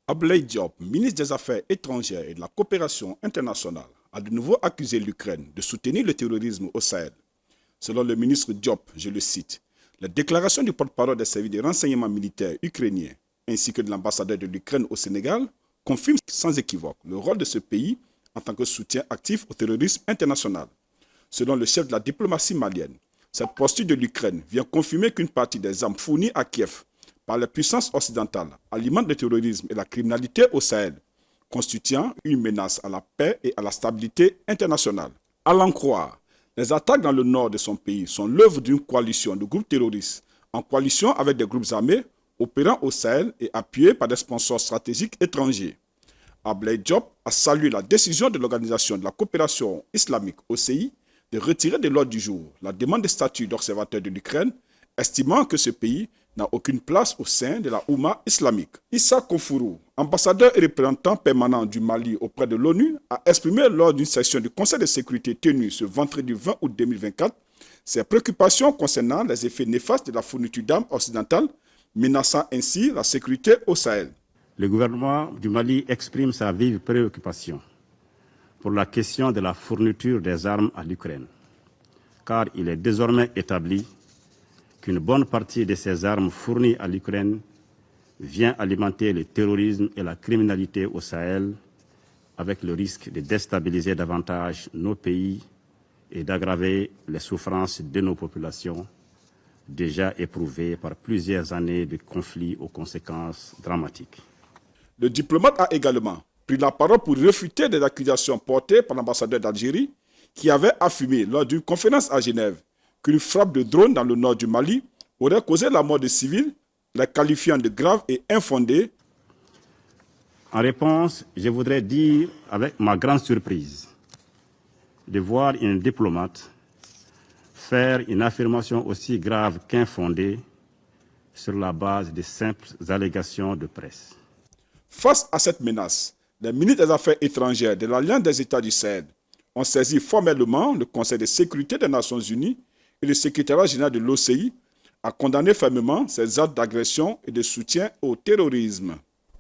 Abdoulaye Diop, ministre des Affaires étrangères et de la coopération internationale, a de nouveau accusé l'Ukraine de soutenir le terrorisme au Sahel. Selon le ministre Diop, je le cite, la déclaration du porte-parole des services de renseignement militaires ukrainiens ainsi que de l'ambassadeur de l'Ukraine au Sénégal confirme sans équivoque le rôle de ce pays en tant que soutien actif au terrorisme international. Selon le chef de la diplomatie malienne, cette posture de l'Ukraine vient confirmer qu'une partie des armes fournies à Kiev par les puissances occidentales alimente le terrorisme et la criminalité au Sahel, constituant une menace à la paix et à la stabilité internationale. À l'en croire, les attaques dans le nord de son pays sont l'œuvre d'une coalition de groupes terroristes en coalition avec des groupes armés opérant au Sahel et appuyés par des sponsors stratégiques étrangers. Abdoulaye Diop a salué la décision de l'Organisation de la coopération islamique OCI de retirer de l'ordre du jour la demande de statut d'observateur de l'Ukraine, estimant que ce pays n'a aucune place au sein de la Oumma islamique. Issa Kofourou, ambassadeur et représentant permanent du Mali auprès de l'ONU, a exprimé lors d'une session du Conseil de sécurité tenue ce vendredi 20 août 2024 ses préoccupations concernant les effets néfastes de la fourniture d'armes occidentales, menaçant ainsi la sécurité au Sahel. Le gouvernement du Mali exprime sa vive préoccupation pour la question de la fourniture des armes à l'Ukraine, car il est désormais établi qu'une bonne partie de ces armes fournies à l'Ukraine vient alimenter le terrorisme et la criminalité au Sahel, avec le risque de déstabiliser davantage nos pays et d'aggraver les souffrances de nos populations, déjà éprouvées par plusieurs années de conflits aux conséquences dramatiques. Le diplomate a également pris la parole pour réfuter des accusations portées par l'ambassadeur d'Algérie qui avait affirmé lors d'une conférence à Genève qu'une frappe de drone dans le nord du Mali aurait causé la mort de civils, les qualifiant de graves et infondées. En réponse, je voudrais dire avec ma grande surprise de voir une diplomate faire une affirmation aussi grave qu'infondée sur la base de simples allégations de presse. Face à cette menace, les ministres des Affaires étrangères de l'Alliance des États du Sahel ont saisi formellement le Conseil de sécurité des Nations Unies et le secrétariat général de l'OCI a condamné fermement ces actes d'agression et de soutien au terrorisme.